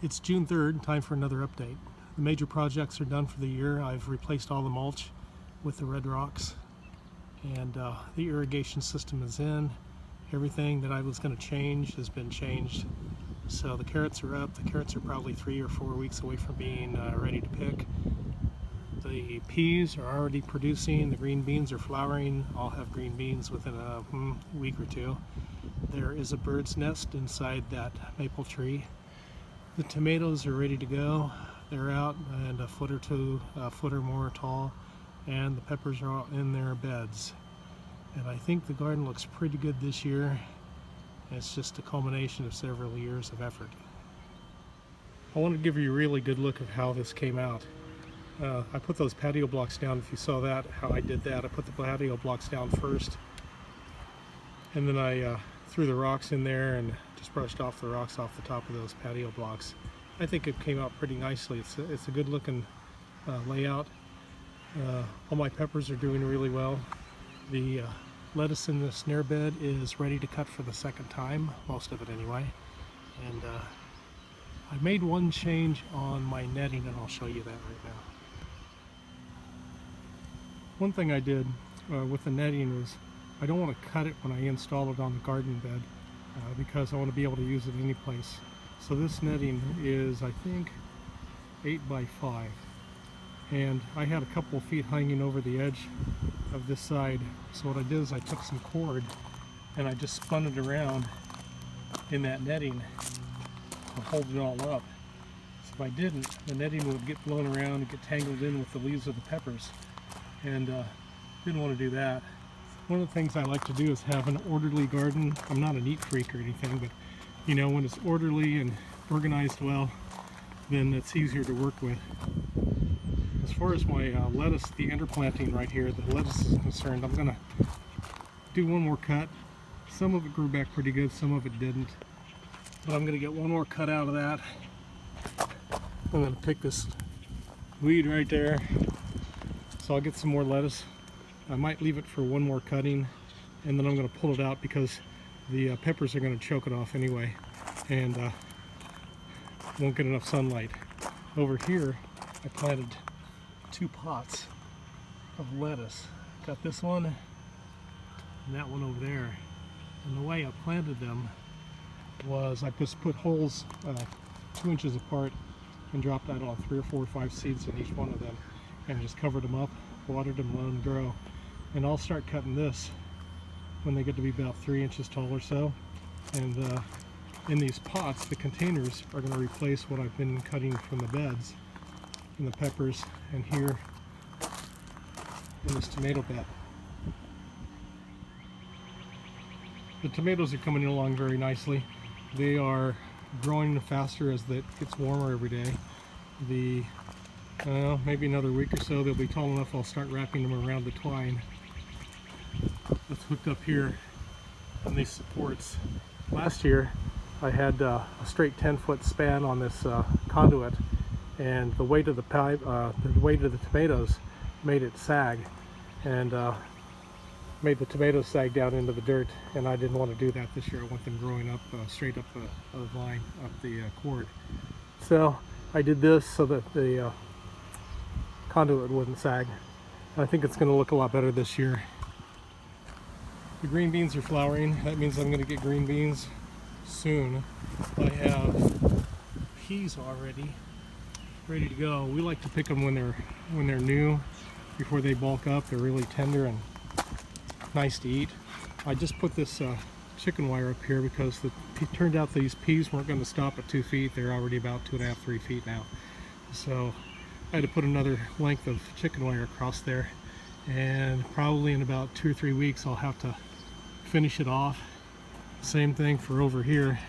It's June 3rd, time for another update. The major projects are done for the year. I've replaced all the mulch with the red rocks, and the irrigation system is in. Everything that I was going to change has been changed. So the carrots are up. The carrots are probably 3 or 4 weeks away from being ready to pick. The peas are already producing. The green beans are flowering. I'll have green beans within a week or two. There is a bird's nest inside that maple tree. The tomatoes are ready to go. They're out and a foot or more tall, and the peppers are all in their beds. And I think the garden looks pretty good this year. It's just a culmination of several years of effort. I want to give you a really good look of how this came out. I put those patio blocks down. If you saw that, how I did that, I put the patio blocks down first, and then I threw the rocks in there and just brushed off the rocks off the top of those patio blocks. I think it came out pretty nicely. It's a good looking layout. All my peppers are doing really well. The lettuce in the snare bed is ready to cut for the second time, most of it anyway. And I made one change on my netting, and I'll show you that right now. One thing I did with the netting was I don't want to cut it when I install it on the garden bed because I want to be able to use it any place. So this netting is, I think, 8 by 5, and I had a couple of feet hanging over the edge of this side. So what I did is I took some cord and I just spun it around in that netting to hold it all up. So if I didn't, the netting would get blown around and get tangled in with the leaves of the peppers, and didn't want to do that. One of the things I like to do is have an orderly garden. I'm not a neat freak or anything, but you know, when it's orderly and organized well, then it's easier to work with. As far as my lettuce, the interplanting right here, the lettuce is concerned, I'm gonna do one more cut. Some of it grew back pretty good, some of it didn't, but I'm gonna get one more cut out of that. I'm gonna pick this weed right there, so I'll get some more lettuce. I might leave it for one more cutting, and then I'm going to pull it out because the peppers are going to choke it off anyway, and won't get enough sunlight. Over here I planted 2 pots of lettuce. Got this one and that one over there, and the way I planted them was I just put holes 2 inches apart and dropped, I don't know, 3 or 4 or 5 seeds in each one of them, and just covered them up, watered them, let them grow. And I'll start cutting this when they get to be about 3 inches tall or so. And in these pots, the containers are going to replace what I've been cutting from the beds and the peppers, and here in this tomato bed. The tomatoes are coming along very nicely. They are growing faster as it gets warmer every day. Maybe another week or so they'll be tall enough I'll start wrapping them around the twine that's hooked up here on these supports. Last year I had a straight 10-foot span on this conduit, and the weight of the pipe, the weight of the tomatoes made it sag, and made the tomatoes sag down into the dirt, and I didn't want to do that this year. I want them growing up straight up the line, up the cord. So I did this so that the conduit wouldn't sag. I think it's going to look a lot better this year. The green beans are flowering. That means I'm going to get green beans soon. I have peas already ready to go. We like to pick them when they're new, before they bulk up. They're really tender and nice to eat. I just put this chicken wire up here because it turned out these peas weren't going to stop at 2 feet. They're already about 2.5, 3 feet now. So I had to put another length of chicken wire across there, and probably in about 2 or 3 weeks I'll have to finish it off. Same thing for over here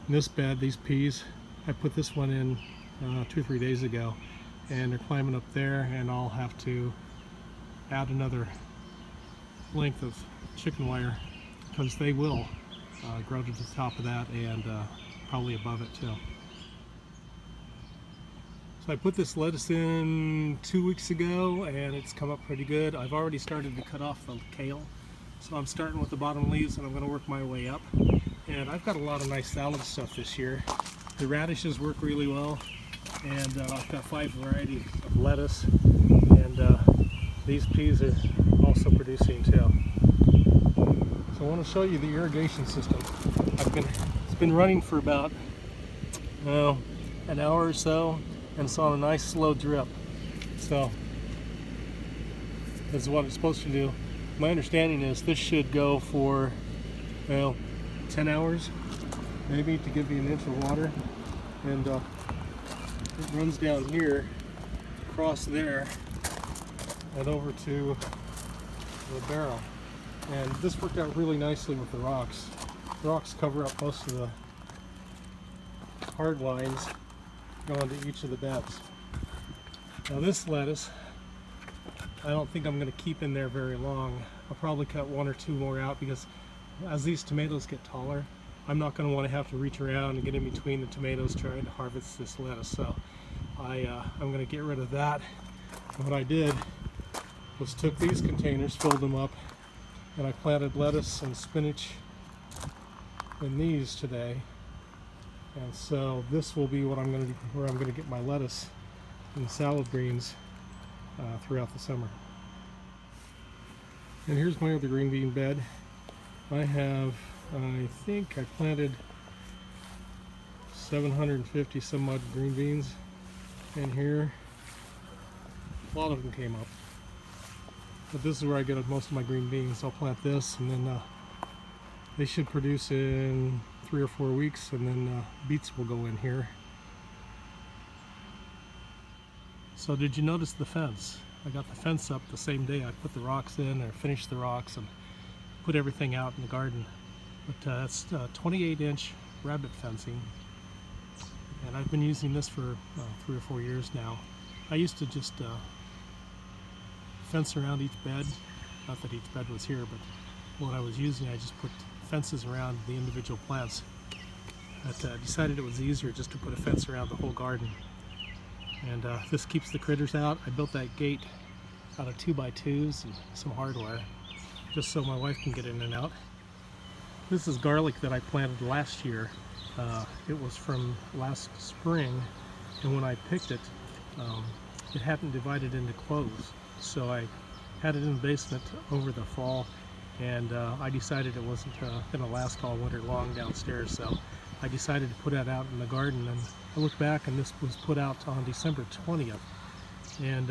in this bed, these peas. I put this one in 2 or 3 days ago, and they're climbing up there, and I'll have to add another length of chicken wire because they will grow to the top of that, and probably above it too. So I put this lettuce in 2 weeks ago, and it's come up pretty good. I've already started to cut off the kale, so I'm starting with the bottom leaves and I'm going to work my way up. And I've got a lot of nice salad stuff this year. The radishes work really well, and I've got 5 varieties of lettuce, and these peas are also producing too. So I want to show you the irrigation system. It's been running for about an hour or so, and it's on a nice slow drip. So this is what it's supposed to do. My understanding is this should go for 10 hours maybe to give you an inch of water, and it runs down here, across there, and over to the barrel. And this worked out really nicely with the rocks. The rocks cover up most of the hard lines going to each of the beds. Now this lettuce, I don't think I'm going to keep in there very long. I'll probably cut 1 or 2 more out, because as these tomatoes get taller, I'm not going to want to have to reach around and get in between the tomatoes trying to harvest this lettuce. So I'm going to get rid of that. And what I did was took these containers, filled them up, and I planted lettuce and spinach in these today. And so this will be what where I'm going to get my lettuce and salad greens throughout the summer. And here's my other green bean bed. I think I planted 750 some odd green beans in here. A lot of them came up. But this is where I get most of my green beans. I'll plant this, and then they should produce in 3 or 4 weeks, and then beets will go in here. So did you notice the fence? I got the fence up the same day I put the rocks in, or finished the rocks and put everything out in the garden. But that's 28-inch rabbit fencing, and I've been using this for 3 or 4 years now. I used to just fence around each bed. Not that each bed was here, but when I was using it, I just put fences around the individual plants. But I decided it was easier just to put a fence around the whole garden. And this keeps the critters out. I built that gate out of 2x2s and some hardware, just so my wife can get in and out. This is garlic that I planted last year. It was from last spring, and when I picked it, it hadn't divided into cloves. So I had it in the basement over the fall, and I decided it wasn't going to last all winter long downstairs, so I decided to put that out in the garden. And I looked back, and this was put out on December 20th, and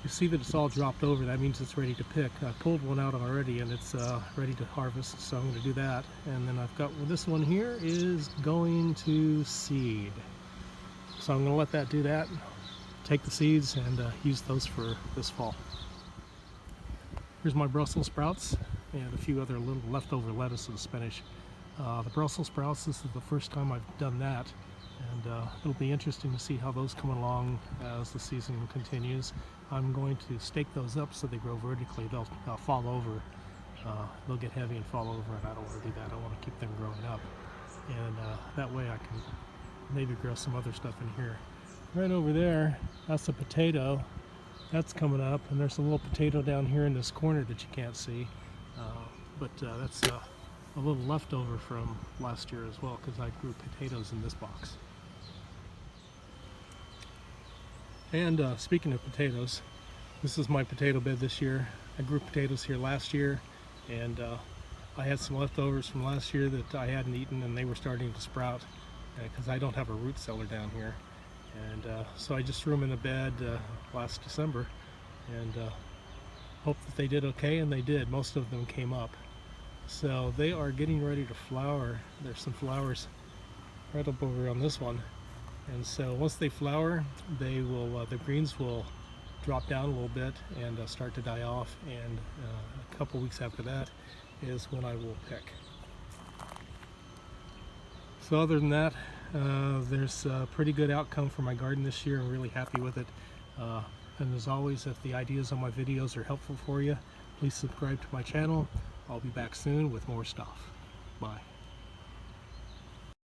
you see that it's all dropped over. That means it's ready to pick. I pulled one out already, and it's ready to harvest, so I'm going to do that. And then I've got this one here is going to seed, so I'm going to let that do that, take the seeds, and use those for this fall. Here's my Brussels sprouts and a few other little leftover lettuce and spinach. The Brussels sprouts, this is the first time I've done that, and it'll be interesting to see how those come along as the season continues. I'm going to stake those up so they grow vertically. They'll fall over. They'll get heavy and fall over, and I don't want to do that. I want to keep them growing up, and that way I can maybe grow some other stuff in here. Right over there, that's a potato. That's coming up, and there's a little potato down here in this corner that you can't see, but that's a little leftover from last year as well, because I grew potatoes in this box. And speaking of potatoes, this is my potato bed this year. I grew potatoes here last year, and I had some leftovers from last year that I hadn't eaten, and they were starting to sprout because I don't have a root cellar down here. And so I just threw them in a bed last December, and hoped that they did okay, and they did. Most of them came up. So they are getting ready to flower. There's some flowers right up over on this one. And so once they flower, they will, the greens will drop down a little bit and start to die off. And a couple weeks after that is when I will pick. So other than that, there's a pretty good outcome for my garden this year. I'm really happy with it. And as always, if the ideas on my videos are helpful for you, please subscribe to my channel. I'll be back soon with more stuff. Bye.